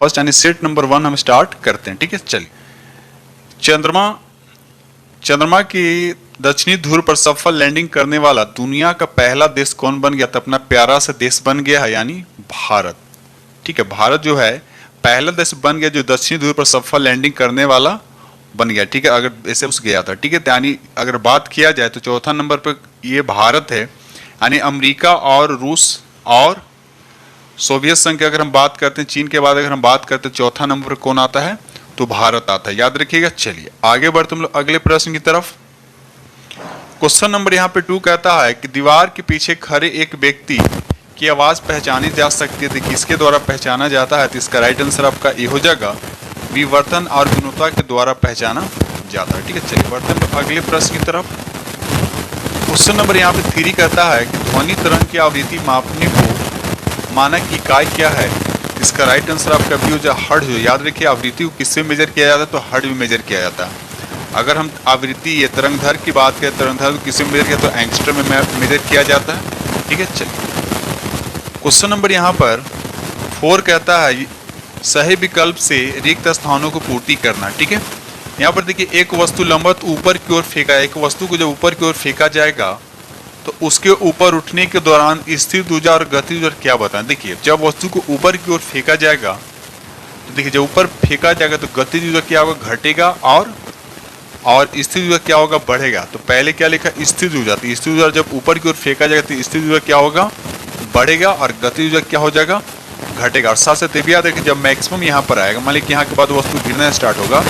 First यानी set number 1 हम start करते हैं। ठीक है, चलिए। चंद्रमा की दक्षिणी ध्रुव पर सफल लैंडिंग करने वाला दुनिया का पहला देश कौन बन गया? तो अपना प्यारा सा देश बन गया है, यानी भारत। ठीक है, भारत जो है पहला देश बन गया जो दक्षिणी ध्रुव पर सफल लैंडिंग करने वाला बन गया। ठीक है, अगर ऐसे उस गया था। ठीक है, यानी अगर बात किया जाए तो चौथा नंबर पर ये भारत है, यानी अमेरिका और रूस और सोवियत संघ की अगर हम बात करते हैं, चीन के बाद अगर हम बात करते हैं, चौथा नंबर पर कौन आता है? तो भारत आता है, याद रखिएगा। चलिए आगे बढ़ते हम लोग अगले प्रश्न की तरफ। क्वेश्चन नंबर यहाँ पे 2 कहता है कि दीवार के पीछे खड़े एक व्यक्ति की आवाज पहचानी जा सकती है, किसके द्वारा पहचाना जाता है? तो इसका राइट आंसर आपका ये हो जाएगा, विवर्तन और गुणवत्ता के द्वारा पहचाना जाता है। ठीक है, चलिए बढ़ते हैं अगले प्रश्न की तरफ। क्वेश्चन नंबर यहाँ पे 3 कहता है कि ध्वनि तरंग की आवृत्ति मापने को मानक इकाई क्या है? इसका राइट आंसर आपका भी हो जाए हर्ट्ज। याद रखिए, आवृत्ति को किससे मेजर किया जाता है? तो हर्ट्ज में मेजर किया जाता है। अगर हम आवृत्ति ये तरंगधर की बात करें, तरंगधर को किससे मेजर किया? तो एंगस्ट्रम में मेजर किया जाता है। ठीक है, चलिए क्वेश्चन नंबर यहाँ पर 4 कहता है सही विकल्प से रिक्त स्थानों को पूर्ति करना। ठीक है, यहाँ पर देखिए एक वस्तु लंबवत ऊपर की ओर फेंका, एक वस्तु को जब ऊपर की ओर फेंका जाएगा तो उसके ऊपर उठने के दौरान स्थिर ऊर्जा और गतिज ऊर्जा क्या बताएं? देखिए जब वस्तु को ऊपर की ओर फेंका जाएगा तो देखिए जब ऊपर फेंका जाएगा तो गतिज ऊर्जा क्या होगा? घटेगा और स्थिर ऊर्जा क्या होगा? बढ़ेगा। तो पहले क्या लिखा? स्थिर ऊर्जा। तो स्थिर ऊर्जा जब ऊपर की ओर फेंका जाएगा तो स्थिर ऊर्जा क्या होगा? बढ़ेगा और गतिज ऊर्जा क्या हो जाएगा? घटेगा। और साथ साथ ये भी याद रखिए जब मैक्सिमम यहाँ पर आएगा, मान लीजिए यहाँ के बाद वस्तु गिरना स्टार्ट होगा,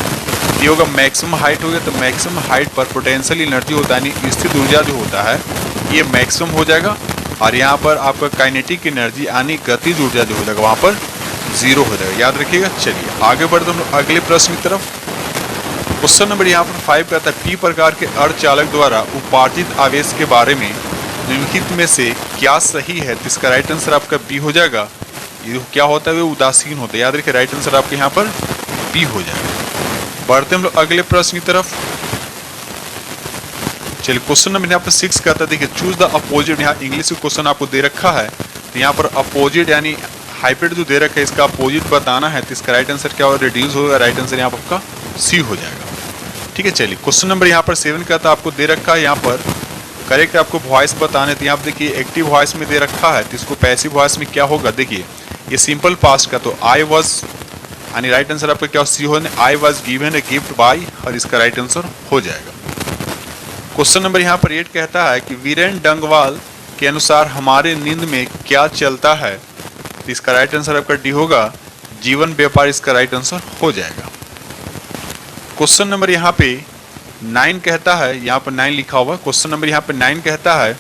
ये होगा मैक्सिमम हाइट हो गया। तो मैक्सिमम हाइट पर पोटेंशियल एनर्जी होता है, यानी स्थिर ऊर्जा जो होता है ये मैक्सिमम हो जाएगा, और यहाँ पर आपका काइनेटिक एनर्जी यानी गतिज ऊर्जा जो हो जाएगा वहाँ पर 0 हो जाएगा। याद रखिएगा। चलिए आगे बढ़ते हम अगले प्रश्न की तरफ। क्वेश्चन नंबर यहाँ पर 5 कहता है पी प्रकार के अर्धचालक द्वारा उपार्जित आवेश के बारे में निम्नलिखित में से क्या सही है? तो इसका राइट आंसर आपका बी हो जाएगा। ये क्या होता है? वे उदासीन होता है। याद रखिए राइट आंसर आपके यहाँ पर बी हो जाएगा। बढ़ते हम लोग अगले प्रश्न की तरफ। चलिए क्वेश्चन नंबर यहाँ पर 6 कहता है देखिए चूज द अपोजिट। यहाँ इंग्लिश का क्वेश्चन आपको दे रखा है, तो यहाँ पर अपोजिट यानी हाइब्रिड जो दे रखा है इसका अपोजिट बताना है। तो इसका राइट आंसर क्या होगा? रिड्यूस होगा। राइट आंसर यहाँ पर आपका सी हो जाएगा। ठीक है, चलिए क्वेश्चन नंबर यहाँ पर 7 कहता है आपको दे रखा है यहाँ पर करेक्ट आपको वॉइस बताने। तो यहाँ पर देखिए एक्टिव वॉइस में दे रखा है, तो इसको पैसिव वॉइस में क्या होगा? देखिए ये सिंपल पास्ट का, तो आई वॉज यानी राइट आंसर आपका क्या सी हो? I was given a gift by, और इसका राइट आंसर हो जाएगा। क्वेश्चन नंबर यहाँ पर 8 कहता है कि वीरेन डंगवाल के अनुसार हमारे नींद में क्या चलता है? तो इसका राइट आंसर आपका डी होगा, जीवन व्यापार। इसका राइट आंसर हो जाएगा। क्वेश्चन नंबर यहाँ पे 9 कहता है, यहाँ पर 9 लिखा हुआ। क्वेश्चन नंबर यहाँ पे 9 कहता है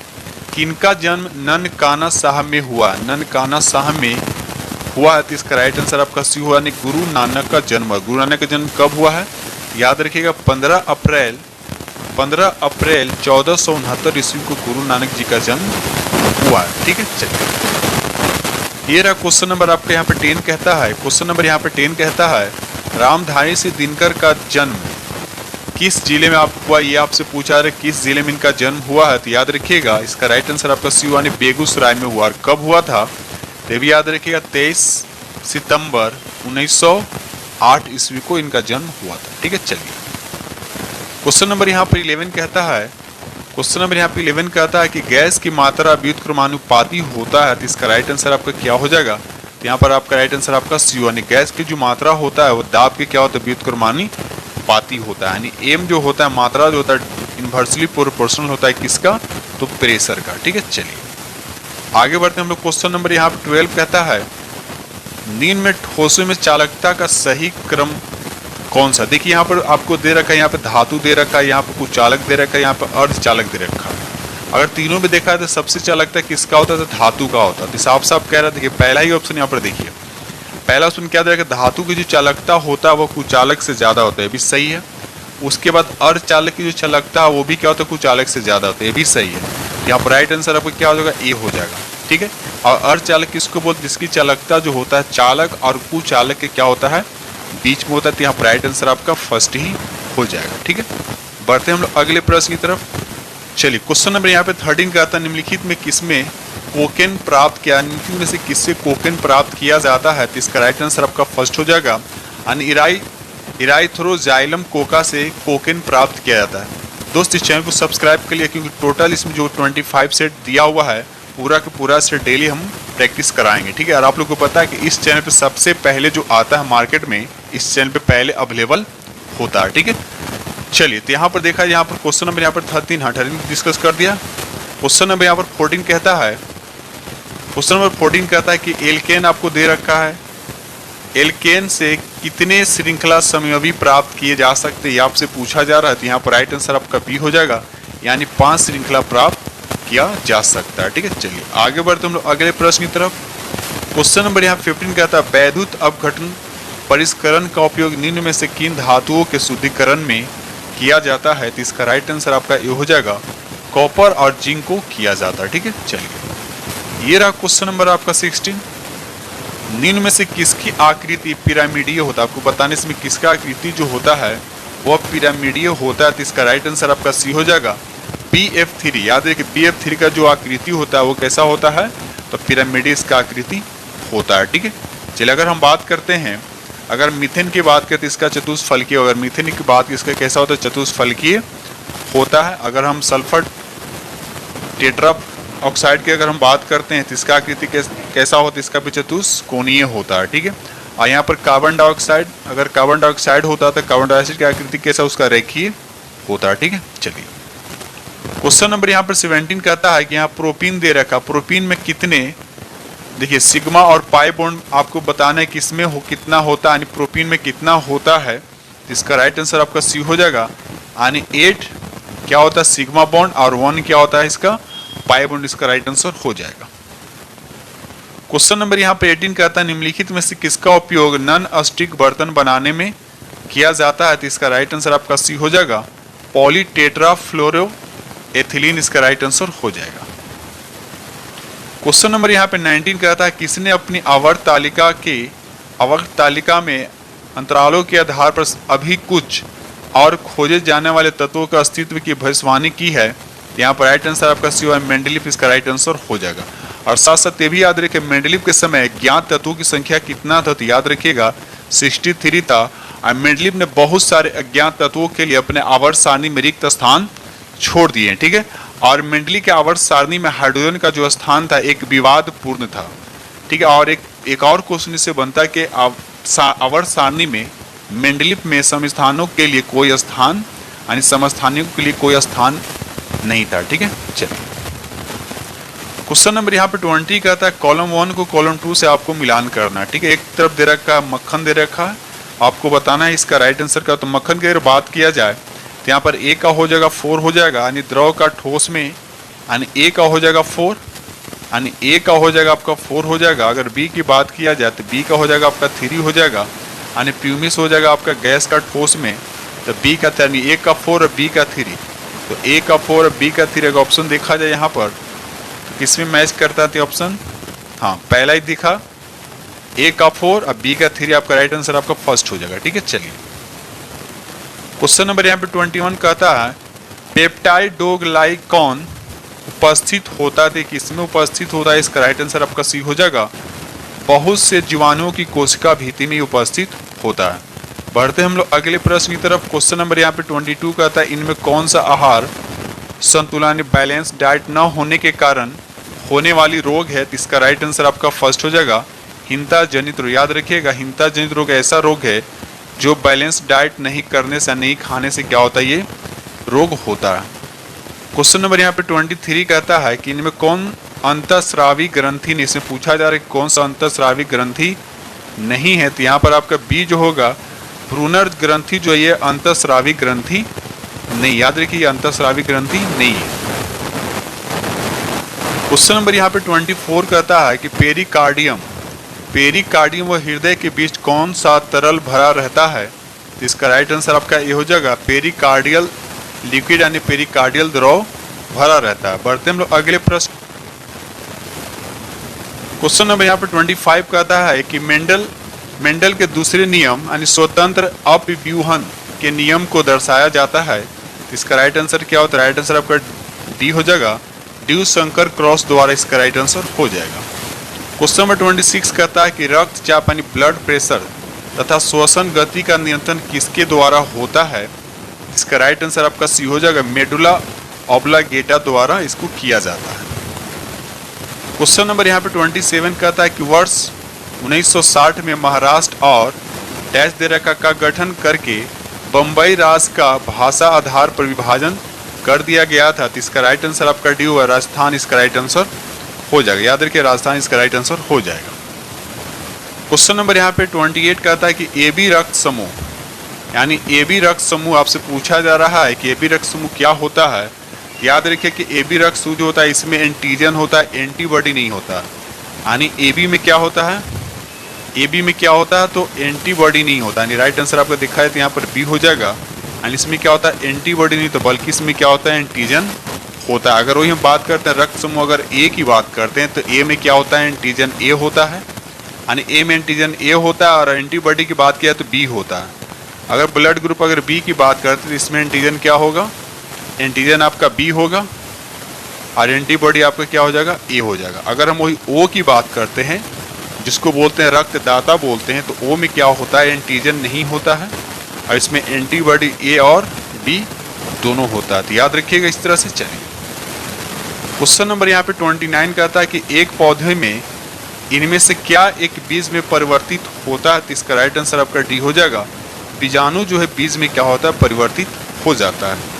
कि इनका जन्म ननकाना साहब में हुआ, ननकाना साहब में हुआ है। तो इसका राइट आंसर आपका सी हुआ, यानी गुरु नानक का जन्म। गुरु नानक का जन्म कब हुआ है? याद रखिएगा 15 अप्रैल 1469 ईस्वी को गुरु नानक जी का जन्म हुआ है। ठीक है, चलिए ये रहा क्वेश्चन नंबर आपके यहाँ पे 10 कहता है। क्वेश्चन नंबर यहाँ पे 10 कहता है रामधारी से दिनकर का जन्म किस जिले में आप हुआ? ये आपसे पूछा है किस जिले में इनका जन्म हुआ है। तो याद रखिएगा इसका राइट आंसर आपका सी यानी बेगूसराय में हुआ। और कब हुआ था? तो भी याद रखिएगा 23 सितंबर 1908 ईस्वी को इनका जन्म हुआ था। ठीक है, चलिए क्वेश्चन नंबर यहाँ पर 11 कहता है, क्वेश्चन नंबर यहाँ पे 11 कहता है कि गैस की मात्रा व्युत्क्रमानुपाती होता है। तो इसका राइट आंसर आपका क्या हो जाएगा? तो यहाँ पर आपका राइट आंसर आपका सी यानी गैस की जो मात्रा होता है वो दाब के क्या होता है? व्युत्क्रमानुपाती होता है, यानी एम जो होता है मात्रा जो होता है इन्वर्सली प्रोपोर्शनल होता है किसका? तो प्रेशर का। ठीक है, चलिए आगे बढ़ते हैं हम लोग। क्वेश्चन नंबर यहाँ पे 12 कहता है नींद में ठोसों में चालकता का सही क्रम कौन सा? देखिए यहाँ पर आपको दे रखा है, यहाँ पे धातु दे रखा है, यहाँ पे कुछ चालक दे रखा है, यहाँ पे अर्धचालक दे रखा है। अगर तीनों में देखा है तो सबसे चालकता किसका होता है? तो धातु का होता है। तो साफ साफ कह रहा है, देखिए पहला ही ऑप्शन यहाँ पर देखिए, पहला ऑप्शन क्या दे रखा है? धातु की जो चालकता होता है वो कुचालक से ज्यादा होता है, भी सही है। उसके बाद अर्धचालक की जो चालकता है वो भी क्या होता है? कुचालक से ज्यादा होता है, ये भी सही है। यहाँ पर राइट आंसर आपको क्या हो जाएगा? ए हो जाएगा। ठीक है, और अर्धचालक किसको बोलते? जिसकी चालकता जो होता है चालक और कुचालक के क्या होता है? बीच में होता है। तो यहाँ पर राइट आंसर आपका फर्स्ट ही हो जाएगा। ठीक है, बढ़ते हम लोग अगले प्रश्न की तरफ। चलिए क्वेश्चन नंबर यहाँ पे 13 का आता है निम्नलिखित में किसमें कोकेन प्राप्त किया, निम्नलिखित में से किससे कोकेन प्राप्त किया जाता है? तो इसका राइट आंसर आपका फर्स्ट हो जाएगा, यानी इराइथ्रोजाइलम कोका से कोकेन प्राप्त किया जाता है। दोस्त इस चैनल को सब्सक्राइब कर लिया, क्योंकि टोटल इसमें जो 25 सेट दिया हुआ है पूरा का पूरा सेट डेली हम प्रैक्टिस कराएंगे, ठीक है। और आप लोग को पता है कि इस चैनल पे सबसे पहले जो आता है मार्केट में, इस चैनल पे पहले अवेलेबल होता है, ठीक है। चलिए, तो यहाँ पर देखा, यहाँ पर क्वेश्चन नंबर यहाँ पर 13 डिस्कस कर दिया। क्वेश्चन नंबर यहाँ पर 14 कहता है, क्वेश्चन नंबर 14 कहता है कि एल्केन आपको दे रखा है, एल्केन से कितने श्रृंखला समयवी प्राप्त किए जा सकते हैं, आपसे पूछा जा रहा है। तो यहाँ पर राइट आंसर आपका बी हो जाएगा, यानी 5 श्रृंखला प्राप्त किया जा सकता है, ठीक है। चलिए आगे बढ़ते हम लोग अगले प्रश्न की तरफ। क्वेश्चन नंबर यहाँ 15 कहता है, वैद्युत अपघटन परिष्करण का उपयोग निम्न में से किन धातुओं के शुद्धिकरण में किया जाता है? तो इसका राइट आंसर आपका ये हो जाएगा, कॉपर और जिंक को किया जाता है, ठीक है। चलिए, ये रहा क्वेश्चन नंबर आपका 16। निम्न में से किसकी आकृति पिरामिडीय होता है? आपको बताने से किसका आकृति जो होता है वह पिरामिडीय होता है। तो इसका राइट आंसर आपका सी हो जाएगा, BF3। याद रखिए, BF3 का जो आकृति होता है वो कैसा होता है? तो पिरामिडीय इसका आकृति होता है, ठीक है। चलिए, अगर हम बात करते हैं, अगर मीथेन की बात करें तो इसका चतुष्फलकीय, अगर मीथेन की बात इसका कैसा होता है? चतुष्फलकीय होता है। अगर हम सल्फर टेट्रा ऑक्साइड की अगर हम बात करते हैं तो इसका आकृति कैसा होता है? इसका भी चतुष्कोणीय होता है, ठीक है। और यहाँ पर कार्बन डाइऑक्साइड, अगर कार्बन डाइऑक्साइड होता है तो कार्बन डाइऑक्साइड की आकृति कैसा? उसका रेखीय होता है, ठीक है। चलिए, क्वेश्चन नंबर यहाँ पर 17 कहता है कि यहाँ प्रोपीन दे रखा, प्रोपीन में कितने, देखिए सिग्मा और पाई बॉन्ड आपको बताना है किसमें हो कितना होता है, यानी प्रोपीन में कितना होता है। तो इसका राइट आंसर आपका सी हो जाएगा, यानी 8 क्या होता है? सिग्मा बॉन्ड, और 1 क्या होता है? इसका पाई बॉन्ड। इसका राइट आंसर हो जाएगा। क्वेश्चन नंबर यहाँ पे 18 कहता है, निम्नलिखित में से किसका उपयोग नॉन स्टिक बर्तन बनाने में किया जाता है? तो इसका राइट आंसर आपका सी हो जाएगा, पॉलीटेट्राफ्लोरो एथिलीन। इसका राइट आंसर हो जाएगा। क्वेश्चन नंबर यहाँ पे 19 कहता है, किसने अपनी आवर्त तालिका में अंतरालों के आधार पर अभी कुछ और खोजे जाने वाले तत्वों का अस्तित्व की भविष्यवाणी की है? यहाँ पर राइट आंसर आपका सी है, मेंडलीफ। इसका राइट आंसर हो जाएगा। और साथ साथ ये भी याद रखिए, मेंडलीफ के समय ज्ञात तत्वों की संख्या कितना था? तो याद रखिएगा 63 था। और मेंडलीफ ने बहुत सारे अज्ञात तत्वों के लिए अपने आवर्त सारणी में रिक्त स्थान छोड़ दिए, ठीक है। और मेंडली के आवर्त सारणी में हाइड्रोजन का जो स्थान था एक विवादपूर्ण था, ठीक है। और एक और क्वेश्चन इससे बनता है कि आवर्त सारणी में मेंडलीफ में समस्थानों के लिए कोई स्थान, यानी समस्थानियों के लिए कोई स्थान नहीं था, ठीक है। चलिए, क्वेश्चन नंबर यहाँ पे 20 कहता है, कॉलम 1 को कॉलम 2 से आपको मिलान करना है, ठीक है। एक तरफ दे रखा है मक्खन दे रखा है, आपको बताना है इसका राइट आंसर का। तो मक्खन की अगर बात किया जाए तो यहाँ पर ए का हो जाएगा 4 हो जाएगा, यानी द्रव का ठोस में, यानी ए का हो जाएगा 4, यानी ए का हो जाएगा आपका 4 हो जाएगा। अगर बी की बात किया जाए तो बी का हो जाएगा आपका 3 हो जाएगा, यानी प्यूमिस हो जाएगा आपका गैस का ठोस में। तो बी का, यानी ए का 4 और बी का 3, तो ए का 4 और बी का 3 अगर ऑप्शन देखा जाए यहाँ पर तो किसमें मैच करता है ऑप्शन? हाँ, पहला ही दिखा, ए का 4 और बी का 3, आपका राइट आंसर आपका फर्स्ट हो जाएगा, ठीक है। चलिए, क्वेश्चन नंबर यहाँ पे 21 कहता है, पेप्टाइडोग्लाइकॉन उपस्थित होता है, किसमें उपस्थित होता है? इसका राइट आंसर आपका सी हो जाएगा, बहुत से जीवाणुओं की कोशिका भित्ति में उपस्थित होता है। बढ़ते हम लोग अगले प्रश्न की तरफ। क्वेश्चन नंबर यहाँ पे 22 कहता है, इनमें कौन सा आहार संतुलन बैलेंस डाइट न होने के कारण होने वाली रोग है? तो इसका राइट आंसर आपका फर्स्ट हो जाएगा, हिंता जनित रोग। याद रखिएगा, हिंता जनित रोग ऐसा रोग है जो बैलेंस डाइट नहीं करने से, नहीं खाने से क्या होता है? ये रोग होता है। क्वेश्चन नंबर यहाँ पे 23 कहता है कि इनमें कौन अंतःस्रावी ग्रंथि नहीं, इसमें पूछा जा रहा है कौन सा अंतःस्रावी ग्रंथि नहीं है? तो यहाँ पर आपका बी जो होगा, भ्रूणर ग्रंथि जो ये अंतःस्रावी ग्रंथि नहीं। याद रखिए, अंतःस्रावी ग्रंथि नहीं है। क्वेश्चन नंबर यहाँ पे 24 कहता है कि पेरिकार्डियम व हृदय के बीच कौन सा तरल भरा रहता है? तो इसका राइट आंसर आपका ये हो जाएगा, पेरिकार्डियल लिक्विड, यानी पेरिकार्डियल द्रव भरा रहता है। बढ़ते हम लोग अगले प्रश्न। क्वेश्चन नंबर यहाँ पे 25 कहता है कि मेंडल के दूसरे नियम यानी स्वतंत्र अपव्यूहन के नियम को दर्शाया जाता है। इसका राइट आंसर क्या होता है? राइट आंसर आपका डी हो जाएगा, ड्यू शंकर क्रॉस द्वारा इसका राइट आंसर हो जाएगा। क्वेश्चन नंबर 26 कहता है कि रक्तचाप यानी ब्लड प्रेशर तथा श्वसन गति का नियंत्रण किसके द्वारा होता है? इसका राइट आंसर आपका सी हो जाएगा, मेडुला ऑब्लांगेटा द्वारा इसको किया जाता है। क्वेश्चन नंबर यहाँ पे 27 कहता है कि वर्ष 1960 में महाराष्ट्र और डैश दे रखा का गठन करके बम्बई राज्य का भाषा आधार पर विभाजन कर दिया गया था। तो इसका राइट आंसर आपका डी हुआ, राजस्थान इसका राइट आंसर हो जाएगा। याद रखिए, राजस्थान इसका राइट आंसर हो जाएगा। क्वेश्चन नंबर यहाँ पे 28 कहता है कि AB रक्त समूह यानी AB रक्त समूह आपसे पूछा जा रहा है कि AB रक्त समूह क्या होता है। याद रखिए कि AB रक्त समूह जो होता है इसमें एंटीजन होता है, एंटीबॉडी नहीं होता। यानी AB में क्या होता है, AB में क्या होता है तो एंटीबॉडी नहीं होता। यानी राइट आंसर आपका दिखा है तो यहाँ पर B हो जाएगा। यानी इसमें क्या होता है, एंटीबॉडी नहीं तो बल्कि इसमें क्या होता है, एंटीजन होता है। अगर वही हम बात करते हैं रक्त समूह अगर A की बात करते हैं तो A में क्या होता है, एंटीजन A होता है। यानी A में एंटीजन A होता है और एंटीबॉडी की बात किया तो B होता है। अगर ब्लड ग्रुप अगर B की बात करते हैं तो इसमें एंटीजन क्या होगा, एंटीजन आपका B होगा और एंटीबॉडी आपका क्या हो जाएगा, A हो जाएगा। अगर हम वही O की बात करते हैं जिसको बोलते हैं रक्तदाता बोलते हैं तो O में क्या होता है, एंटीजन नहीं होता है और इसमें एंटीबॉडी A और B दोनों होता है। तो याद रखिएगा इस तरह से चलिए। क्वेश्चन नंबर यहाँ पे 29 कहता है कि एक पौधे में इनमें से क्या एक बीज में परिवर्तित होता है? तो इसका राइट आंसर आपका डी हो जाएगा, बीजाणु जो है बीज में क्या होता है, परिवर्तित हो जाता है।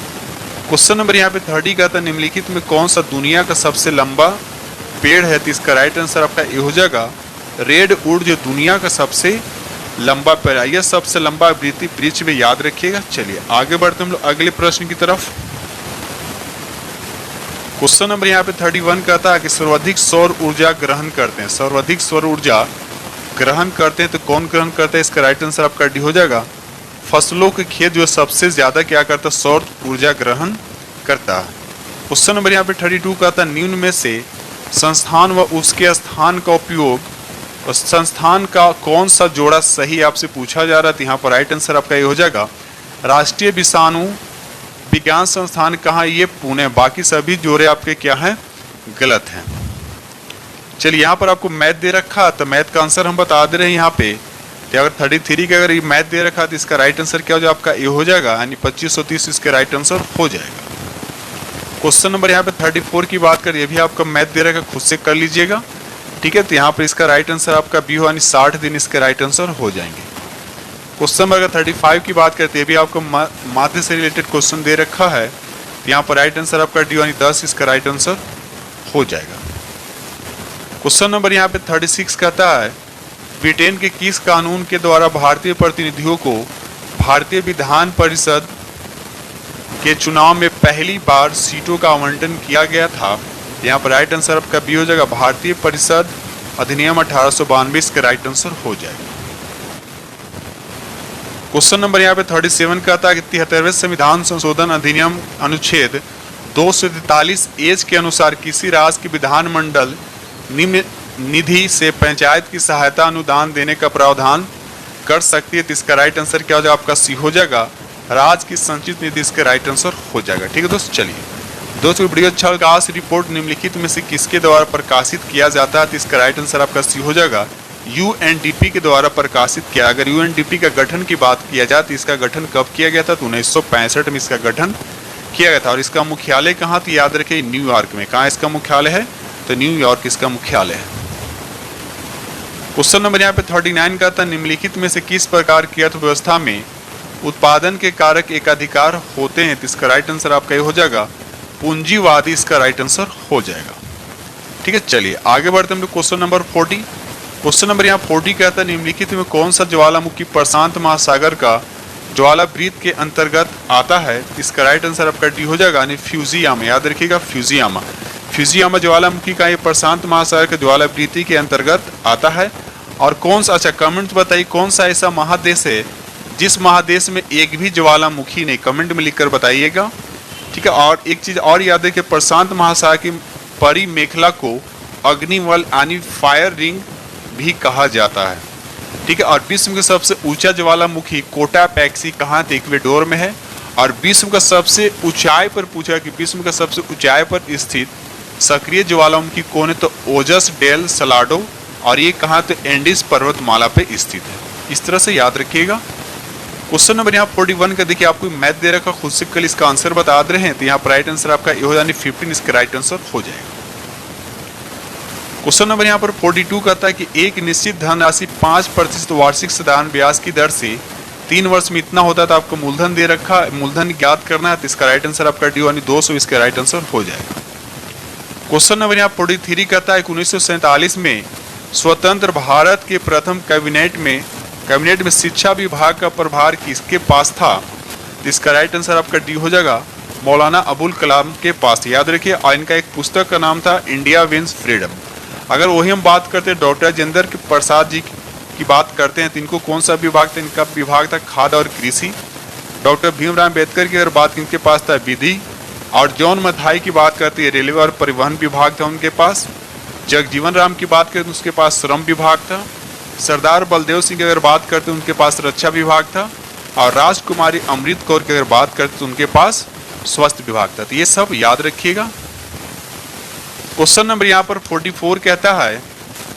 क्वेश्चन नंबर यहाँ पे 30 कहता है निम्नलिखित में कौन सा दुनिया का सबसे लंबा पेड़ है? तो इसका राइट आंसर आपका ए हो जाएगा, रेड वुड जो दुनिया का सबसे लंबा पेड़ है, यह सबसे लंबा वृक्ष में याद रखिएगा। चलिए आगे बढ़ते हम लोग अगले प्रश्न की तरफ। क्वेश्चन नंबर यहाँ पे 31 कहता है कि सर्वाधिक सौर ऊर्जा ग्रहण करते हैं, सर्वाधिक सौर ऊर्जा ग्रहण करते हैं तो कौन ग्रहण करता है? इसका राइट आंसर आपका डी हो जाएगा, फसलों के खेत जो सबसे ज्यादा क्या करता है, सौर ऊर्जा ग्रहण करता है। क्वेश्चन नंबर यहाँ पे 32 कहता है निम्न में से संस्थान व उसके स्थान का उपयोग और संस्थान का कौन सा जोड़ा सही आपसे पूछा जा रहा है? तो यहाँ पर राइट आंसर आपका ये हो जाएगा, राष्ट्रीय विषाणु विज्ञान संस्थान कहाँ, ये पुणे। बाकी सभी जोड़े आपके क्या हैं, गलत हैं। चलिए यहाँ पर आपको मैथ दे रखा तो मैथ का आंसर हम बता दे रहे हैं यहाँ पे। तो अगर 33 का अगर ये मैथ दे रखा तो इसका राइट आंसर क्या हो जाएगा, आपका ये हो जाएगा, यानी 2530 इसका राइट आंसर हो जाएगा। क्वेश्चन नंबर यहाँ पे 34 की बात करें, ये भी आपका मैथ दे रखा, खुद से कर लीजिएगा, ठीक है। तो यहाँ पर इसका राइट आंसर आपका बी हो, यानी 60 दिन इसके राइट आंसर हो जाएंगे। क्वेश्चन नंबर 35 की बात करते हैं, भी आपको माध्य से रिलेटेड क्वेश्चन दे रखा है। यहाँ पर राइट आंसर आपका डी यानी 10 इसका राइट आंसर हो जाएगा। क्वेश्चन नंबर यहाँ पे 36 कहता है ब्रिटेन के किस कानून के द्वारा भारतीय प्रतिनिधियों को भारतीय विधान परिषद के चुनाव में पहली बार सीटों का आवंटन किया गया था? यहाँ पर राइट आंसर आपका बी हो जाएगा, भारतीय परिषद अधिनियम 1892 इसका राइट आंसर हो जाएगा। क्वेश्चन नंबर यहाँ पे 37 कहता है कि 73वें संविधान संशोधन अधिनियम अनुच्छेद 243 एज के अनुसार किसी राज्य की विधानमंडल निम्न निधि से पंचायत की सहायता अनुदान देने का प्रावधान कर सकती है। तो इसका राइट आंसर क्या हो जाएगा, आपका सी हो जाएगा, राज्य की संचित निधि इसका राइट आंसर हो जाएगा। ठीक है दोस्तों, चलिए दोस्तों वीडियो अच्छा लगा, आज रिपोर्ट निम्नलिखित में से किसके द्वारा प्रकाशित किया जाता है? तो इसका राइट आंसर आपका सी हो जाएगा, UNDP के द्वारा प्रकाशित किया। अगर UNDP का गठन की बात किया जाए तो इसका गठन कब किया गया था? तो 1965 में इसका गठन किया गया था। और इसका मुख्यालय कहाँ था? याद रखिए न्यूयॉर्क में। कहाँ इसका मुख्यालय है? तो न्यूयॉर्क इसका मुख्यालय है। क्वेश्चन नंबर यहाँ पे 39 का था निम्नलिखित में से किस प्रकार की अर्थव्यवस्था में उत्पादन के कारक एकाधिकार होते हैं? तो इसका राइट आंसर आपका ये हो जाएगा, पूंजीवादी इसका राइट आंसर हो जाएगा। ठीक है, चलिए आगे बढ़ते हैं क्वेश्चन नंबर 40। क्वेश्चन नंबर यहाँ 40 कहता है निम्नलिखित में कौन सा ज्वालामुखी प्रशांत महासागर का ज्वालावृत्त के अंतर्गत आता है? इसका राइट आंसर आपका डी हो जाएगा, यानी फ्यूजियामा। याद रखिएगा फ्यूजियामा, फ्यूजियामा ज्वालामुखी का ये प्रशांत महासागर के ज्वालावृत्ति के अंतर्गत आता है। और कौन सा, अच्छा कमेंट बताइए कौन सा ऐसा महादेश है जिस महादेश में एक भी ज्वालामुखी नहीं, कमेंट में लिखकर बताइएगा। ठीक है, और एक चीज और याद रखिए, प्रशांत महासागर की परिमेखला को अग्निवल यानी फायर रिंग भी कहा जाता है। ठीक है, और विश्व का सबसे ऊंचा ज्वालामुखी कोटापैक्सी कहाँ थे? इक्वेडोर में है। और विश्व का सबसे ऊंचाई पर पूछा कि विश्व का सबसे ऊंचाई पर स्थित सक्रिय ज्वालामुखी कौन है? तो ओजस डेल सलाडो, और ये कहाँ? तो एंडीज पर्वतमाला पे स्थित है। इस तरह से याद रखिएगा। क्वेश्चन नंबर यहाँ 41 का देखिए, आपको मैथ दे रखा, खुद से कल इसका आंसर बता दे रहे हैं, तो यहाँ पर राइट आंसर आपका ये हो यानी 15 इसका राइट आंसर हो जाएगा। क्वेश्चन नंबर यहाँ पर 42 कहता है कि एक निश्चित धनराशि 5% वार्षिक साधारण ब्याज की दर से 3 वर्ष में इतना होता है, तो आपको मूलधन दे रखा, मूलधन ज्ञात करना है, तो इसका राइट आंसर आपका डी यानी 200 इसका राइट आंसर हो जाएगा। क्वेश्चन नंबर यहाँ 43 कहता है 1947 में स्वतंत्र भारत के प्रथम कैबिनेट में शिक्षा विभाग का प्रभार किसके पास था? तो इसका राइट आंसर आपका डी हो जाएगा, मौलाना अबुल कलाम के पास। याद रखिए, और इनका एक पुस्तक का नाम था इंडिया विंस फ्रीडम। अगर वही हम बात करते हैं डॉक्टर राजेंद्र प्रसाद जी की बात करते हैं, तो इनको कौन सा विभाग था? इनका विभाग था खाद्य और कृषि। डॉक्टर भीमराव अम्बेडकर की अगर बात इनके पास था विधि, और जॉन मथाई की बात करते हैं रेलवे और परिवहन विभाग था उनके पास। जगजीवन राम की बात करें तो उसके पास श्रम विभाग था। सरदार बलदेव सिंह की अगर बात करते हैं उनके पास रक्षा विभाग था, और राजकुमारी अमृत कौर की अगर बात करते तो उनके पास स्वास्थ्य विभाग था। तो ये सब याद रखिएगा। क्वेश्चन नंबर यहाँ पर 44 कहता है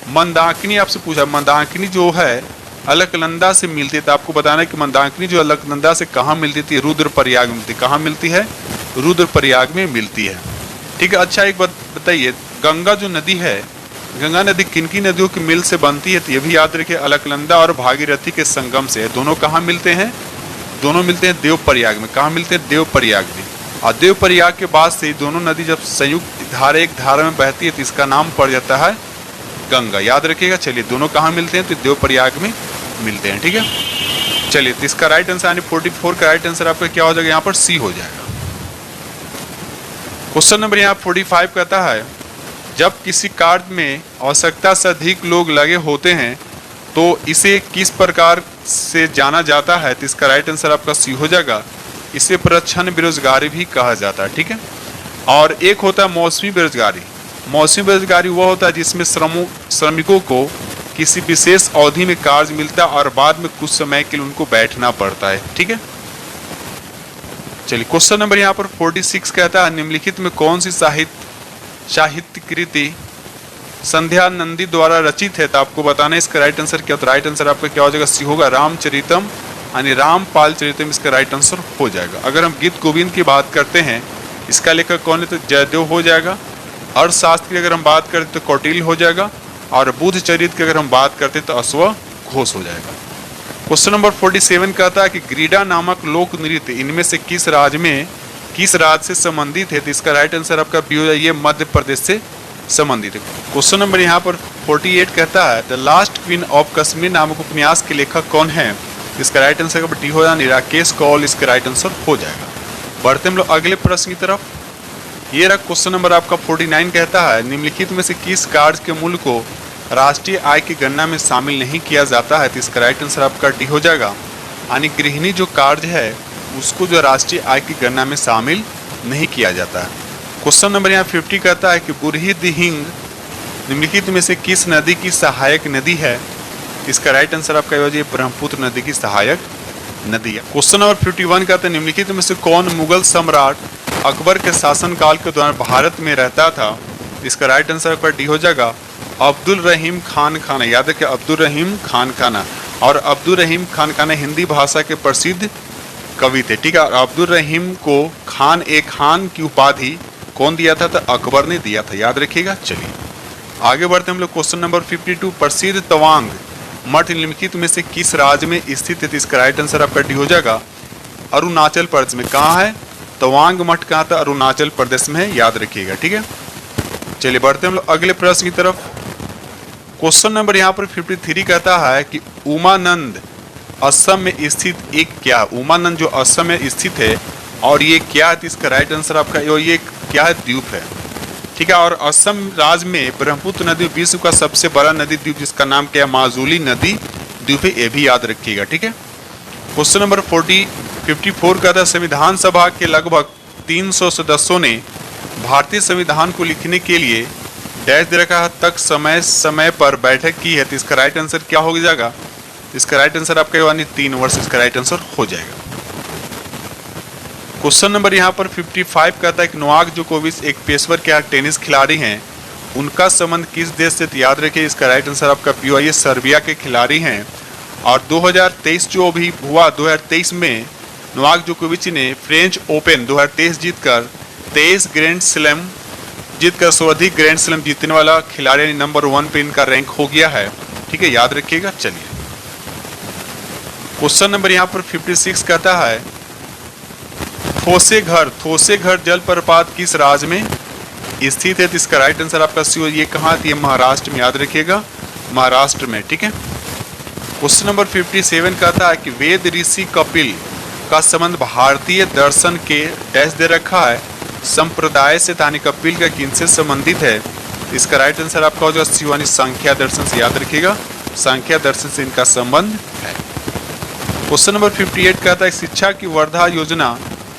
मंदाकिनी, आपसे पूछा मंदाकिनी जो है अलकनंदा से मिलती है, तो आपको बताना है कि मंदाकिनी जो अलकनंदा से कहाँ मिलती थी? रुद्रप्रयाग में मिलती। कहाँ मिलती है? रुद्रप्रयाग में मिलती है। ठीक है। अच्छा एक बात बताइए, गंगा जो नदी है, गंगा नदी किन की नदियों की मिल से बनती है? तो ये भी याद रखिए, अलकनंदा और भागीरथी के संगम से। दोनों कहाँ मिलते हैं? दोनों मिलते हैं देवप्रयाग में। कहाँ मिलते हैं? देवप्रयाग में। और देवप्रयाग के बाद से दोनों नदी जब संयुक्त धारा एक धारा में बहती है तो इसका नाम पड़ जाता है गंगा। याद रखिएगा। चलिए, दोनों कहाँ मिलते हैं? तो देवप्रयाग में मिलते हैं। ठीक है। चलिए, तो इसका राइट आंसर यानी 44 का राइट आंसर आपका क्या हो जाएगा? यहाँ पर सी हो जाएगा। क्वेश्चन नंबर यहाँ 45 कहता है जब किसी कार्य में आवश्यकता से अधिक लोग लगे होते हैं तो इसे किस प्रकार से जाना जाता है? तो इसका राइट आंसर आपका सी हो जाएगा, इसे प्रच्छन्न बेरोजगारी भी कहा जाता है। ठीक है। और एक होता है मौसमी बेरोजगारी। मौसमी बेरोजगारी वह होता है जिसमें श्रमिकों को किसी विशेष अवधि में कार्य मिलता है और बाद में कुछ समय के लिए उनको बैठना पड़ता है। ठीक है। चलिए, क्वेश्चन नंबर यहाँ पर 46 कहता है निम्नलिखित में कौन सी साहित्य कृति संध्या नंदी द्वारा रचित है? तो आपको बताना है इसका राइट आंसर क्या। तो राइट आंसर आपका क्या हो जाएगा? सी होगा, रामचरितम यानी रामपाल चरितम इसका राइट आंसर हो जाएगा। अगर हम गीत गोविंद की बात करते हैं, इसका लेखक कौन है? तो जयदेव हो जाएगा। अर्थशास्त्र की अगर हम बात करते तो कौटिल्य हो जाएगा, और बुद्ध चरित की अगर हम बात करते तो अश्वघोष हो जाएगा। क्वेश्चन नंबर 47 कहता है कि ग्रीडा नामक लोक नृत्य इनमें से किस राज्य से संबंधित है? तो इसका राइट आंसर आपका बी हो जाएगा, ये मध्य प्रदेश से संबंधित है। क्वेश्चन नंबर यहाँ पर 48 कहता है the last queen of Kashmir नामक उपन्यास के लेखक कौन है? इसका राइट आंसर का डी हो जाएगा, राकेश कौल इसका राइट आंसर हो जाएगा। बढ़ते हम लोग अगले प्रश्न की तरफ। ये रहा क्वेश्चन नंबर आपका 49 कहता है निम्नलिखित में से किस कार्य के मूल्य को राष्ट्रीय आय की गणना में शामिल नहीं किया जाता है? तो इसका राइट आंसर आपका डी हो जाएगा, यानी गृहिणी जो कार्य है उसको जो राष्ट्रीय आय की गणना में शामिल नहीं किया जाता है। क्वेश्चन नंबर यहाँ 50 कहता है कि बुरही दिहिंग निम्नलिखित में से किस नदी की सहायक नदी है? इसका राइट आंसर आपका हो जाएगा ब्रह्मपुत्र नदी की सहायक नदी है। क्वेश्चन नंबर 51 कहते हैं निम्नलिखित में से कौन मुगल सम्राट अकबर के शासनकाल के दौरान भारत में रहता था? इसका राइट आंसर आपका डी हो जाएगा, अब्दुल रहीम खान खाना। याद रखिए, अब्दुल रहीम खान खाना। और अब्दुल रहीम खान खाना हिंदी भाषा के प्रसिद्ध कवि थे। ठीक है। और अब्दुल रहीम को खान की उपाधि कौन दिया था? तो अकबर ने दिया था। याद रखिएगा। चलिए आगे बढ़ते हम लोग। क्वेश्चन नंबर 52 प्रसिद्ध तवांग मठ निम्नलिखित में से किस राज्य में स्थित है? इसका राइट आंसर आपका डी हो जाएगा, अरुणाचल प्रदेश में। कहाँ है तवांग मठ? कहाँ था? अरुणाचल प्रदेश में है। याद रखिएगा। ठीक है। चलिए बढ़ते हम लोग अगले प्रश्न की तरफ। क्वेश्चन नंबर यहाँ पर 53 कहता है कि उमानंद असम में स्थित एक क्या? उमानंद जो असम में स्थित है और ये क्या है? इसका राइट आंसर आपका ये क्या है? द्वीप है। ठीक है। और असम राज्य में ब्रह्मपुत्र नदी विश्व का सबसे बड़ा नदी द्वीप जिसका नाम क्या है? माजुली नदी द्वीप है। ये भी याद रखिएगा। ठीक है। क्वेश्चन नंबर 54 कहता है संविधान सभा के लगभग 300 सदस्यों ने भारतीय संविधान को लिखने के लिए डैश दे रखा तक समय पर बैठक की है। तो इसका राइट आंसर क्या हो जाएगा? इसका राइट आंसर आपका यानी 3 वर्ष इसका राइट आंसर हो जाएगा। क्वेश्चन नंबर यहाँ पर 55 कहता है कि नोवाक जोकोविच एक पेशेवर क्या टेनिस खिलाड़ी हैं, उनका संबंध किस देश से? याद रखिए इसका राइट आंसर आपका बी हुआ, ये सर्बिया के खिलाड़ी हैं। और 2023 जो अभी हुआ, 2023 में नोवाक जोकोविच ने फ्रेंच ओपन 2023 जीतकर 23 ग्रैंड स्लैम जीतकर सर्वाधिक ग्रैंड स्लैम जीतने वाला खिलाड़ी नंबर 1 पे इनका रैंक हो गया है। ठीक है, याद रखिएगा। चलिए क्वेश्चन नंबर यहाँ पर 56 कहता है थोसे घर जलप्रपात किस राज्य में स्थित है? इसका राइट आंसर आपका सी हो, ये कहाँ थी? महाराष्ट्र में, याद रखिएगा, महाराष्ट्र में। ठीक है। क्वेश्चन नंबर 57 कहता है कि वेद ऋषि कपिल का संबंध भारतीय दर्शन के डैश दे रखा है संप्रदाय से, तानी कपिल का किनसे संबंधित है? इसका राइट आंसर आपका हो जाएगा सी यानी सांख्य दर्शन से, याद रखिएगा, सांख्य दर्शन से इनका संबंध है। क्वेश्चन नंबर 58 कहता है शिक्षा की वर्धा योजना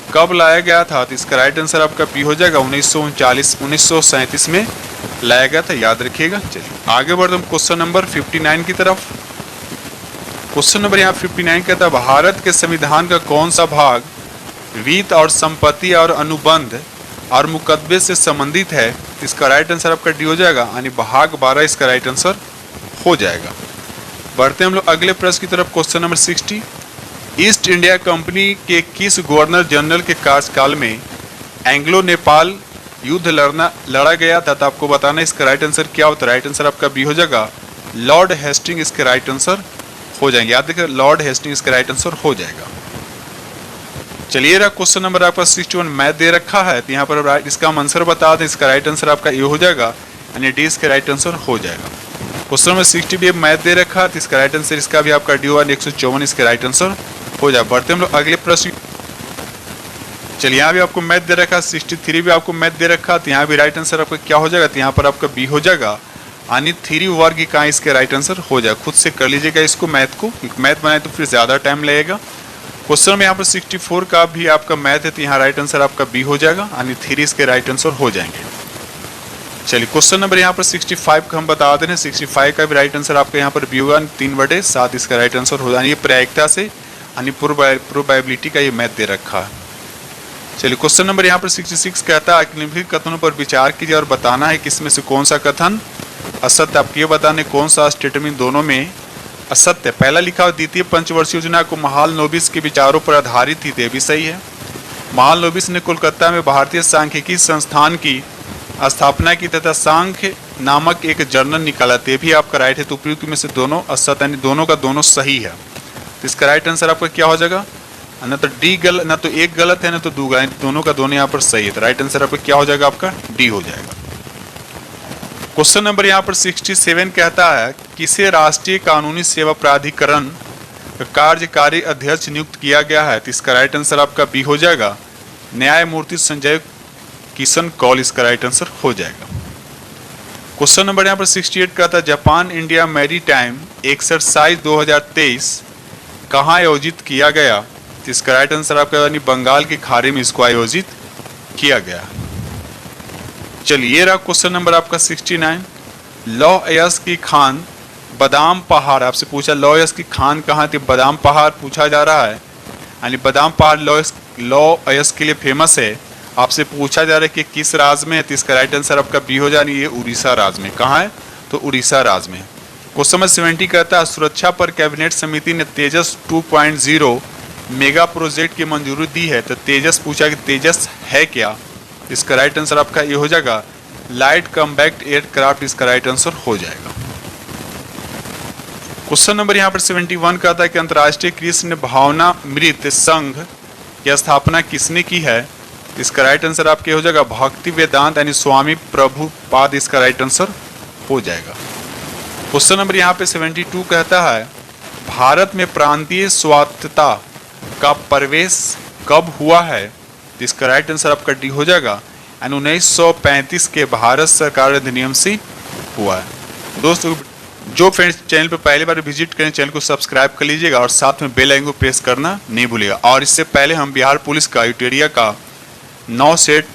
कब लाया गया था? तो इसका राइट आंसर आपका बी हो जाएगा 1937 में लाया गया था, याद रखिएगा। चलिए आगे बढ़ते हम क्वेश्चन नंबर 59 की तरफ। क्वेश्चन नंबर यहाँ 59 कहता है भारत के संविधान का कौन सा भाग वित्त और संपत्ति और अनुबंध और मुकदमे से संबंधित है? इसका राइट आंसर आपका डी हो जाएगा, यानी भाग 12 इसका राइट आंसर हो जाएगा। बढ़ते हम लोग अगले प्रश्न की तरफ। Question number 60 east India company के किस गवर्नर जनरल के कार्यकाल में एंग्लो नेपाल युद्ध लड़ा गया था? तो आपको बताना इसका राइट आंसर क्या होता है। राइट आंसर आपका बी हो जाएगा, लॉर्ड हेस्टिंग इसके राइट आंसर हो जाएंगे, याद रखिए, लॉर्ड हेस्टिंग इसका राइट आंसर हो जाएगा। चलिए रहा क्वेश्चन नंबर आपका 61 मैथ दे रखा है, तो यहाँ पर इसका आंसर बता दें, इसका राइट आंसर आपका ये हो जाएगा, यानी डी इसका राइट आंसर हो जाएगा। क्वेश्चन नंबर 60 भी मैथ दे रखा है, तो इसका राइट आंसर इसका भी आपका डी हुआ 154 इसके राइट आंसर हो जाए। बढ़ते हम लोग अगले प्रश्न। चलिए यहाँ भी आपको मैथ दे रखा है, 63 भी आपको मैथ दे रखा है, तो यहाँ भी राइट आंसर आपका क्या हो जाएगा? तो यहाँ पर आपका बी हो जाएगा, यानी 3 वर्ग का इसके राइट आंसर हो जाएगा। खुद से कर लीजिएगा इसको मैथ को, मैथ बनाए तो फिर ज़्यादा टाइम लगेगा। क्वेश्चन में यहाँ पर 64 का भी आपका मैथ है, तो यहाँ राइट आंसर आपका बी हो जाएगा, यानी 3 इसके राइट आंसर हो जाएंगे। चलिए क्वेश्चन नंबर यहाँ पर 65 का हम बता दें, 65 का भी राइट आंसर आपका यहाँ पर बी होगा, 3/7 इसका राइट आंसर हो जाएगा। ये प्रायिकता से यानी प्रोबेबिलिटी का ये मैथ दे रखा है। चलिए क्वेश्चन नंबर यहाँ पर 66 कहता है निम्नलिखित कथनों पर विचार कीजिए और बताना है कि इसमें से कौन सा कथन असत्य। आपको ये बताने कौन सा स्टेटमेंट दोनों में असत्य। पहला लिखा हुआ द्वितीय पंचवर्षीय योजना को महालनोबिस के विचारों पर आधारित थी, ये भी सही है। महालनोबिस ने कोलकाता में भारतीय सांख्यिकी संस्थान की स्थापना की तथा सांख्य नामक एक जर्नल निकाला, ये भी आपका राइट है। तो उपयुक्त में से दोनों असत्य, यानी दोनों का दोनों सही है। तो इसका राइट आंसर आपका क्या हो जाएगा? ना तो डी गलत, ना तो एक गलत है ना तो दो गलत, दोनों का दोनों यहाँ पर सही है। तो राइट आंसर आपका क्या हो जाएगा? आपका डी हो जाएगा। क्वेश्चन नंबर यहाँ पर 67 कहता है किसे राष्ट्रीय कानूनी सेवा प्राधिकरण का कार्यकारी अध्यक्ष नियुक्त किया गया है? तो इसका राइट आंसर आपका बी हो जाएगा, न्यायमूर्ति संजय किशन कौल इसका राइट आंसर हो जाएगा। क्वेश्चन नंबर यहाँ पर 68 कहता है जापान इंडिया मैरीटाइम एक्सरसाइज 2023 कहाँ आयोजित किया गया? तो इसका राइट आंसर आपका यानी बंगाल की खाड़ी में इसको आयोजित किया गया। चलिए रहा क्वेश्चन नंबर आपका 69 लौह की खान बादाम पहाड़, आपसे पूछा लौह की खान कहाँ थी? बादाम पहाड़ पूछा जा रहा है, यानी बादाम पहाड़ लौह के लिए फेमस है। आपसे पूछा जा रहा है कि किस राज्य में है? तो इसका राइट आंसर आपका बी हो जाए, ये उड़ीसा राज्य में। कहाँ है? तो उड़ीसा राज्य में। क्वेश्चन नंबर 70 कहता है सुरक्षा पर कैबिनेट समिति ने तेजस 2.0 मेगा प्रोजेक्ट की मंजूरी दी है, तो तेजस पूछा कि तेजस है क्या? इसका राइट आंसर आपका ये हो जाएगा लाइट कॉम्पैक्ट एयरक्राफ्ट इसका राइट आंसर हो जाएगा। क्वेश्चन नंबर यहाँ पर 71 कहता है कि अंतर्राष्ट्रीय कृष्ण भावना मृत संघ की स्थापना किसने की है? इसका राइट आंसर आपके हो जाएगा भक्ति वेदांत यानी स्वामी प्रभुपाद इसका राइट आंसर हो जाएगा। क्वेश्चन नंबर यहाँ पे 72 कहता है भारत में प्रांतीय स्वायत्तता का प्रवेश कब हुआ है? इसका राइट आंसर आपका डी हो जाएगा, यानी 1935 के भारत सरकार अधिनियम से हुआ है। दोस्तों जो फ्रेंड्स चैनल पर पहली बार विजिट करें चैनल को सब्सक्राइब कर लीजिएगा और साथ में बेल आइकन को प्रेस करना नहीं भूलिएगा। और इससे पहले हम बिहार पुलिस का यूटेरिया का 9 सेट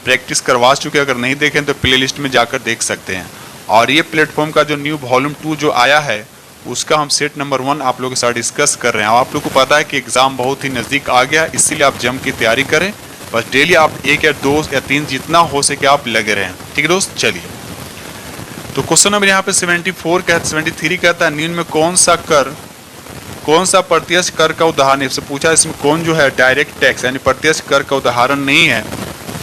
प्रैक्टिस करवा चुके हैं, अगर नहीं देखें तो प्लेलिस्ट में जाकर देख सकते हैं। और ये प्लेटफॉर्म का जो न्यू वॉल्यूम 2 जो आया है उसका हम सेट नंबर 1 आप लोगों के साथ डिस्कस कर रहे हैं। आप लोग को पता है कि एग्जाम बहुत ही नज़दीक आ गया, इसीलिए आप जम की तैयारी करें। बस डेली आप 1 या 2 या 3 जितना हो सके आप लगे रहें। ठीक है दोस्त, चलिए तो क्वेश्चन नंबर यहाँ पे 73 कहता है निम्न में कौन सा प्रत्यक्ष कर का उदाहरण है। पूछा इसमें कौन जो है डायरेक्ट टैक्स यानी प्रत्यक्ष कर का उदाहरण नहीं है।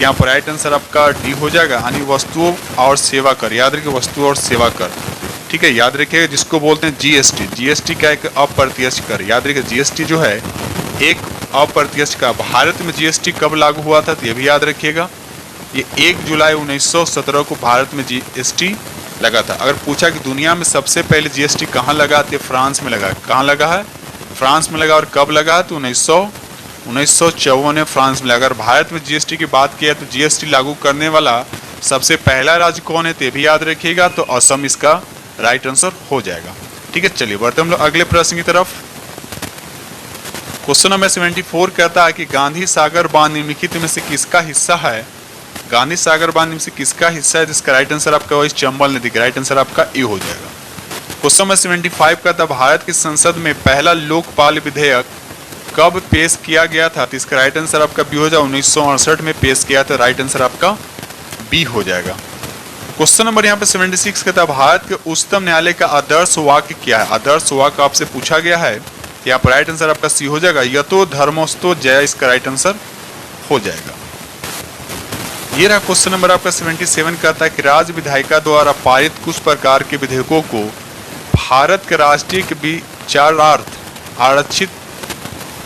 यहाँ पर राइट आंसर आपका डी हो जाएगा, यानी वस्तुओं और सेवा कर। याद रखिए वस्तु और सेवा कर, ठीक है। याद रखिएगा जिसको बोलते हैं जीएसटी। जीएसटी का एक अप्रत्यक्ष कर। याद रखिए जीएसटी जो है एक अप्रत्यक्ष का। भारत में जीएसटी कब लागू हुआ था तो ये भी याद रखिएगा, ये 1 जुलाई 1917 को भारत में जीएसटी लगा था। अगर पूछा कि दुनिया में सबसे पहले जीएसटी कहाँ लगा तो फ्रांस में लगा। कहाँ लगा है? फ्रांस में लगा। और कब लगा तो 1954 में फ्रांस में लगा। अगर भारत में जीएसटी की बात किया तो जीएसटी लागू करने वाला सबसे पहला राज्य कौन है तो भी याद रखिएगा, तो असम इसका राइट आंसर हो जाएगा। ठीक है, चलिए बढ़ते हम लोग अगले प्रश्न की तरफ। क्वेश्चन नंबर 74 कहता है कि गांधी सागर बांध निम्नलिखित में से किसका हिस्सा है। गांधी सागर बांध में से किसका हिस्सा है, जिसका राइट आंसर आपका वही चंबल नदी का। राइट आंसर आपका ए हो जाएगा। क्वेश्चन नंबर 75 का था भारत की संसद में पहला लोकपाल विधेयक कब पेश किया गया था, तो इसका राइट आंसर आपका बी हो जाएगा। 1968 में पेश किया था। राइट आंसर आपका बी हो जाएगा। क्वेश्चन नंबर यहाँ पे 76 का था भारत के उच्चतम न्यायालय का आदर्श वाक्य क्या है। आदर्श वाक्य आपसे पूछा गया है, यहाँ पर राइट आंसर आपका सी हो जाएगा। यतो धर्मोस्तो जय, इसका राइट आंसर हो जाएगा। ये रहा क्वेश्चन नंबर आपका 77 कहता है कि राज्य विधायिका द्वारा पारित कुछ प्रकार के विधेयकों को भारत के राष्ट्रीय के विचारार्थ आरक्षित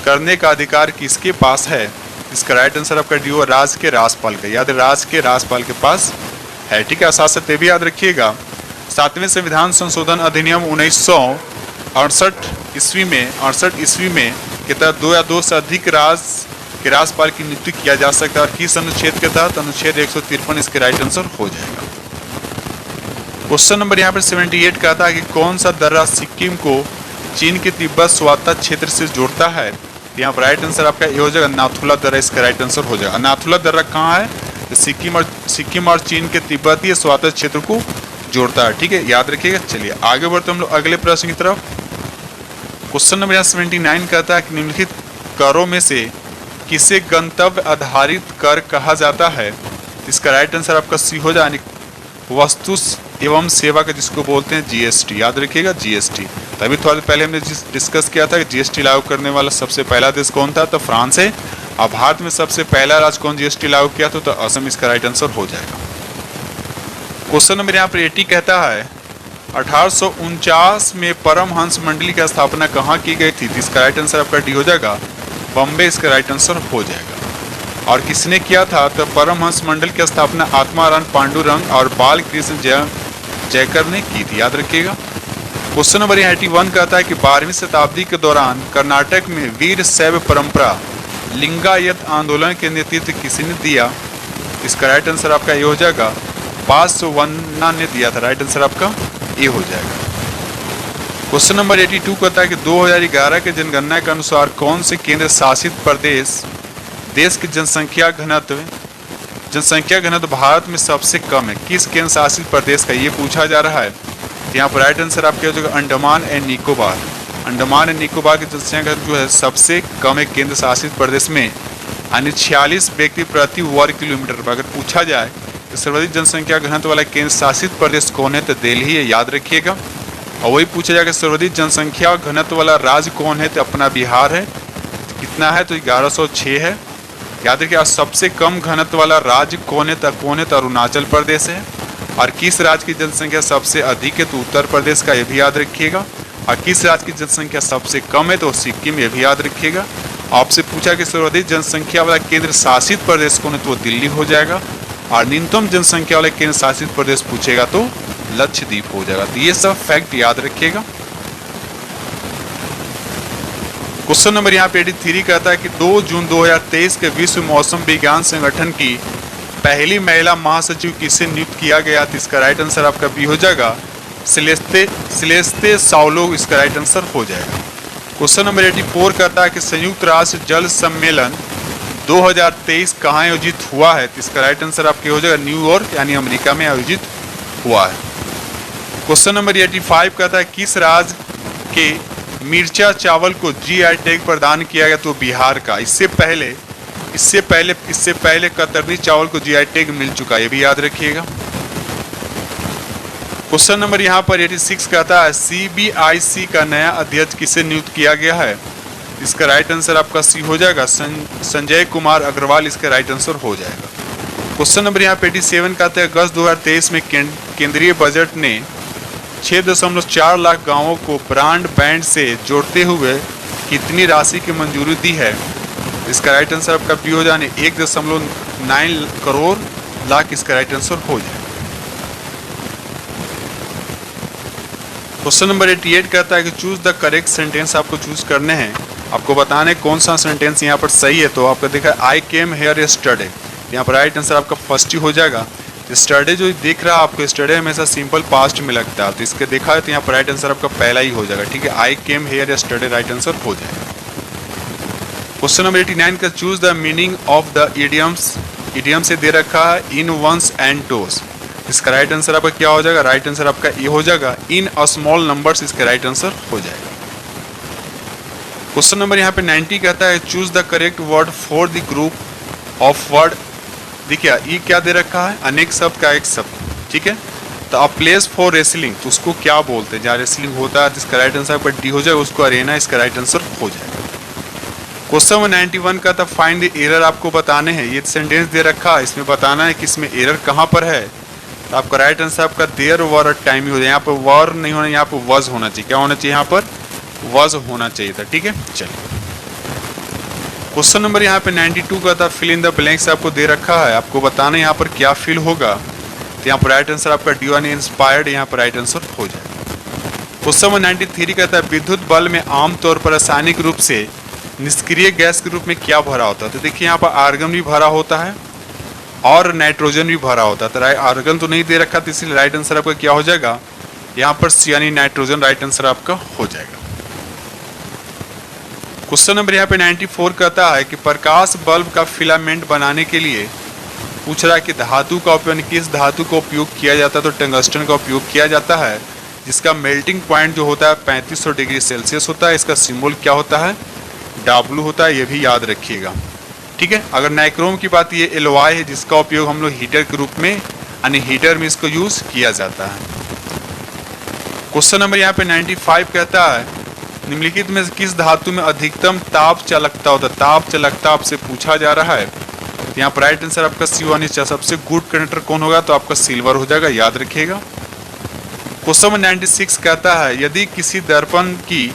करने का अधिकार किसके पास है। इसका राइट आंसर आपका डी हो, राज्य के राज्यपाल का। याद राज्य के राज्यपाल के पास है। ठीक है, साथ साथ ये भी याद रखिएगा 7वें संविधान संशोधन अधिनियम 1968 ईस्वी में के तहत 2 या 2 से अधिक राज्य के राज्यपाल की नियुक्ति किया जा सकता है। और किस अनुच्छेद के तहत? अनुच्छेद 153, इसके राइट आंसर हो जाएगा। क्वेश्चन नंबर यहाँ पर 78 कहता है कि कौन सा दर्रा सिक्किम को चीन के तिब्बत स्वायत्त क्षेत्र से जोड़ता है। यहाँ पर राइट आंसर आपका ये हो जाएगा नाथुला दर्रा, इसका राइट आंसर हो जाएगा। नाथुला दर्रा कहाँ है? तो सिक्किम और चीन के तिब्बतीय स्वायत्त क्षेत्र को जोड़ता है। ठीक है, याद रखिएगा। चलिए आगे बढ़ते हम लोग अगले प्रश्न की तरफ। क्वेश्चन नंबर 79 कहता है कि निम्नलिखित करों में से किसे गंतव्य आधारित कर कहा जाता है। इसका राइट आंसर आपका सी हो जाए, वस्तु एवं सेवा का, जिसको बोलते हैं जीएसटी। याद रखिएगा जीएसटी। तभी थोड़ा पहले हमने डिस्कस किया था कि जीएसटी लागू करने वाला सबसे पहला देश कौन था, तो फ्रांस है। और भारत में सबसे पहला राज्य कौन जीएसटी लागू किया था, तो असम, इसका राइट आंसर हो जाएगा। क्वेश्चन नंबर यहाँ पर 80 कहता है 1849 में परमहंस मंडली की स्थापना कहाँ की गई थी। इसका राइट आंसर आपका डी हो जाएगा, बॉम्बे, इसका राइट आंसर हो जाएगा। और किसने किया था, तो परमहंस मंडल की स्थापना आत्माराम पांडुरंग और बाल कृष्ण जयकर ने की थी। याद रखिएगा। क्वेश्चन नंबर 81 कहता है कि 12वीं शताब्दी के दौरान कर्नाटक में वीर शैव परंपरा लिंगायत आंदोलन के नेतृत्व किसने दिया। इसका राइट आंसर आपका ये हो जाएगा, बासवन्ना ने दिया था। राइट आंसर आपका ये हो जाएगा। क्वेश्चन नंबर 82 कहता है कि 2011 के जनगणना के अनुसार कौन से केंद्र शासित प्रदेश देश की जनसंख्या घनत्व भारत में सबसे कम है। किस केंद्र शासित प्रदेश का ये पूछा जा रहा है। यहाँ पर राइट आंसर आपके हो जाएगा अंडमान एंड निकोबार। अंडमान एंड निकोबार की जनसंख्या जो है सबसे कम है केंद्र शासित प्रदेश में, यानी 46 व्यक्ति प्रति वर्ग किलोमीटर पर। अगर पूछा जाए तो सर्वाधिक जनसंख्या घनत्व वाला केंद्र शासित प्रदेश कौन है, तो दिल्ली है। याद रखिएगा। और वही पूछा जाएगा सर्वाधिक जनसंख्या घनत्व वाला राज्य कौन है, तो अपना बिहार है। कितना है, तो 1106 है। याद रखिए। सबसे कम घनत्व वाला राज्य कौन है, तो अरुणाचल प्रदेश है। और किस राज्य की जनसंख्या सबसे अधिक है, तो उत्तर प्रदेश का, ये भी याद रखिएगा। और किस राज्य की जनसंख्या सबसे कम है, तो सिक्किम, ये भी याद रखिएगा। आपसे पूछा कि सर्वाधिक जनसंख्या वाला केंद्र शासित प्रदेश कौन है, तो वो दिल्ली हो जाएगा। और न्यूनतम जनसंख्या वाले केंद्र शासित प्रदेश पूछेगा तो लक्षद्वीप हो जाएगा। तो ये सब फैक्ट याद रखिएगा। क्वेश्चन नंबर यहाँ पे 83 कहता है कि 2 जून 2023 के विश्व मौसम विज्ञान संगठन की पहली महिला महासचिव किसे नियुक्त किया गया। तो इसका राइट आंसर आपका बी हो जाएगा, सेलेस्ते साउलो, इसका राइट आंसर हो जाएगा। क्वेश्चन नंबर 84 कहता है कि संयुक्त राष्ट्र जल सम्मेलन 2023 कहाँ आयोजित हुआ है। तो इसका राइट आंसर आपके हो जाएगा न्यूयॉर्क, यानी अमेरिका में आयोजित हुआ है। क्वेश्चन नंबर 85 कहता है किस राज्य के मिर्चा चावल को जीआई टैग प्रदान किया गया? तो बिहार का। इससे पहले कतरनी चावल को जीआई टैग मिल चुका है, ये भी याद रखिएगा। क्वेश्चन नंबर यहाँ पर 86 कहता है सीबीआईसी का नया अध्यक्ष किसे नियुक्त किया गया है? इसका राइट आंसर आपका सी हो जाएगा, संजय कुमार अग्रवाल इसका राइट आंसर हो जाएगा। क्वेश्चन नंबर यहाँ पे 87 कहते हैं अगस्त 2023 में केंद्रीय बजट ने 6.4 लाख गांवों को ब्रॉडबैंड से जोड़ते हुए कितनी राशि की मंजूरी दी है? इसका राइट आंसर आपका बी हो जाने 1.9 करोड़ लाख इसका राइट आंसर हो जाएगा। क्वेश्चन नंबर 88 कहता है कि चूज द करेक्ट सेंटेंस आपको चूज करने हैं। आपको बताना है कौन सा सेंटेंस यहाँ पर सही है। तो आपका देखा आई केम हेयर यस्टरडे, यहाँ पर राइट आंसर आपका फर्स्ट ही हो जाएगा। यस्टरडे जो दिख रहा है आपको, यस्टरडे हमेशा सिंपल पास्ट में लगता है, तो इसके देखा है तो यहाँ पर राइट आंसर आपका पहला ही हो जाएगा। ठीक है, I came here yesterday right answer हो जाएगा। क्वेश्चन नंबर 89 का choose the meaning of the idioms, idiom से दे रखा है इन वंस एंड टोस, इसका राइट आंसर आपका क्या हो जाएगा? राइट आंसर आपका ये हो जाएगा इन अ स्मॉल नंबर्स, इसका राइट आंसर हो जाएगा। क्वेश्चन नंबर यहाँ पे 90 कहता है choose the correct word for the group of word. देखिए ये क्या दे रखा है? अनेक शब्द का एक शब्द। ठीक है, तो अ प्लेस फॉर रेसलिंग, तो उसको क्या बोलते हैं? जहाँ रेसलिंग होता है जिसका राइट आंसर आपका डी हो जाएगा, उसको अरेना, इसका राइट आंसर हो जाएगा। क्वेश्चन नंबर 91 का था फाइंड द एरर, आपको बताने हैं। ये सेंटेंस दे रखा है, इसमें बताना है कि इसमें एरर कहाँ पर है। तो आपका राइट आंसर आपका देयर वर अ टाइम ही हो जाए। यहाँ पर वर नहीं होना, यहाँ पर वज होना चाहिए। क्या होना चाहिए? यहाँ पर वज होना चाहिए था। ठीक है, चलिए क्वेश्चन नंबर यहाँ पे 92 का था फिल इन द ब्लैंक्स, आपको दे रखा है। आपको बताना है यहाँ पर क्या फिल होगा। तो यहाँ पर राइट आंसर आपका डी वन इंस्पायर्ड, यहाँ पर राइट आंसर हो जाएगा। क्वेश्चन नंबर 93 का था विद्युत बल्ब में आमतौर पर रासायनिक रूप से निष्क्रिय गैस के रूप में क्या भरा होता है? तो देखिए यहाँ पर आर्गन भी भरा होता है और नाइट्रोजन भी भरा होता है। तो आर्गन तो नहीं दे रखा, तो इसलिए राइट आंसर आपका क्या हो जाएगा? यहाँ पर सी यानी नाइट्रोजन राइट आंसर आपका हो जाएगा। क्वेश्चन नंबर यहाँ पे 94 कहता है कि प्रकाश बल्ब का फिलामेंट बनाने के लिए पूछ रहा है कि धातु का उपयोग, किस धातु का उपयोग किया जाता है? तो टंगस्टन का उपयोग किया जाता है, जिसका मेल्टिंग पॉइंट जो होता है 3500 डिग्री सेल्सियस होता है। इसका सिंबल क्या होता है? W होता है, ये भी याद रखिएगा। ठीक है, अगर नाइक्रोम की बात, ये एलवाई है जिसका उपयोग हम लोग हीटर के रूप में यानी हीटर में इसको यूज किया जाता है। क्वेश्चन नंबर यहाँ पे 95 कहता है निम्नलिखित में किस धातु में अधिकतम ताप चालकता होता है? ताप चालकता आपसे पूछा जा रहा है। तो यहाँ पर राइट आंसर आपका सी वन, सबसे गुड कंडक्टर कौन होगा? तो आपका सिल्वर हो जाएगा, याद रखिएगा। क्वेश्चन नंबर 96 कहता है यदि किसी दर्पण की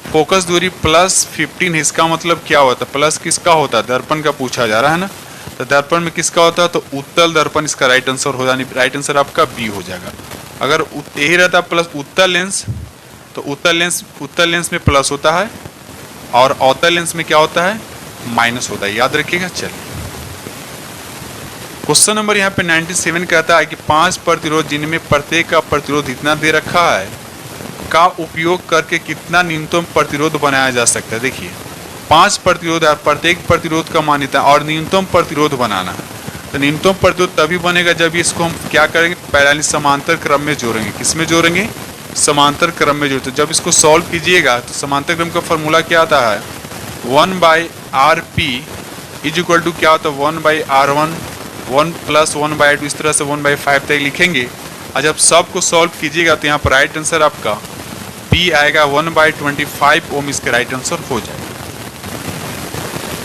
फोकस दूरी +15, इसका मतलब क्या होता है? प्लस किसका होता है? दर्पण का पूछा जा रहा है ना, तो दर्पण में किसका होता है? तो उत्तल दर्पण, इसका राइट आंसर हो जाने, राइट आंसर आपका बी हो जाएगा। अगर यही रहता प्लस उत्तल लेंस, तो उत्तल लेंस में प्लस होता है और अवतल लेंस में क्या होता है? माइनस होता है, याद रखिएगा। चलिए क्वेश्चन नंबर यहाँ पे 97 कहता है कि 5 प्रतिरोध जिनमें प्रत्येक का प्रतिरोध इतना दे रखा है का उपयोग करके कितना न्यूनतम प्रतिरोध बनाया जा सकता है? देखिए 5 प्रतिरोध है, प्रत्येक प्रतिरोध का मान इतना और न्यूनतम प्रतिरोध बनाना है। तो न्यूनतम प्रतिरोध तभी बनेगा जब इसको हम क्या करेंगे? पैरेलल समांतर क्रम में जोड़ेंगे। किस में जोड़ेंगे? समांतर क्रम में जोड़ते। जब इसको सॉल्व कीजिएगा तो समांतर क्रम का फॉर्मूला क्या आता है? 1/RP इज इक्वल टू क्या होता है? 1/R1, 1 + 1/2, इस तरह से 1/5 तक लिखेंगे। और जब सब को सॉल्व कीजिएगा तो यहाँ पर राइट आंसर आपका P आएगा 1/25 ओम, इसका राइट आंसर हो जाएगा।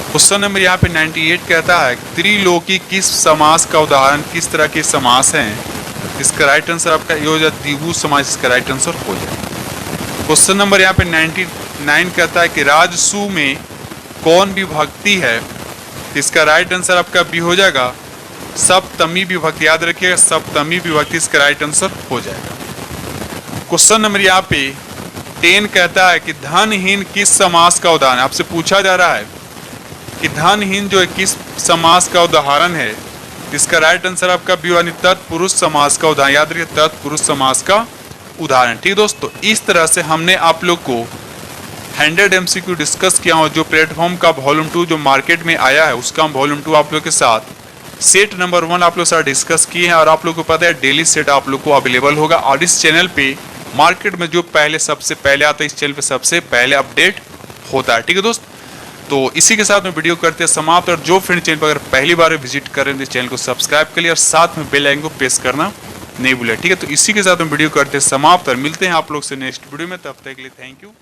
क्वेश्चन नंबर यहाँ पे 98 कहता है त्रिलोकी किस समास का उदाहरण, किस तरह के समास हैं? इसका राइट आंसर आपका ये हो जाए द्विगु समास, इसका राइट आंसर हो जाएगा। क्वेश्चन नंबर यहाँ पे 99 कहता है कि राजसु में कौन विभक्ति है? इसका राइट आंसर आपका बी हो जाएगा सप्तमी विभक्ति, याद रखिएगा सप्तमी विभक्ति, इसका राइट आंसर हो जाएगा। क्वेश्चन नंबर यहाँ पे 10 कहता है कि धनहीन किस समास का उदाहरण? आपसे पूछा जा रहा है कि धनहीन जो है किस समास का उदाहरण है? इसका राइट आंसर आपका बी यानी तत्पुरुष समास का उदाहरण, याद रखिए तत्पुरुष समास का उदाहरण। ठीक दोस्तों, इस तरह से हमने आप लोग को 100 MCQ डिस्कस किया हो। जो प्लेटफॉर्म का वॉल्यूम 2 जो मार्केट में आया है उसका हम वॉल्यूम 2 आप लोग के साथ सेट नंबर 1 आप लोग साथ डिस्कस किए हैं। और आप लोग को पता है डेली सेट आप लोग को अवेलेबल होगा और इस चैनल पे मार्केट में जो पहले सबसे पहले आता है इस चैनल पे सबसे पहले अपडेट होता है। ठीक है दोस्त, तो इसी के साथ में वीडियो करते हैं समाप्त। और जो फ्रेंड चैनल पर अगर पहली बार विजिट कर रहे हैं तो चैनल को सब्सक्राइब कर लिया और साथ में बेल आइकन को प्रेस करना नहीं भूलें। ठीक है, तो इसी के साथ में वीडियो करते हैं समाप्त और मिलते हैं आप लोग से नेक्स्ट वीडियो में। तब तक के लिए थैंक यू।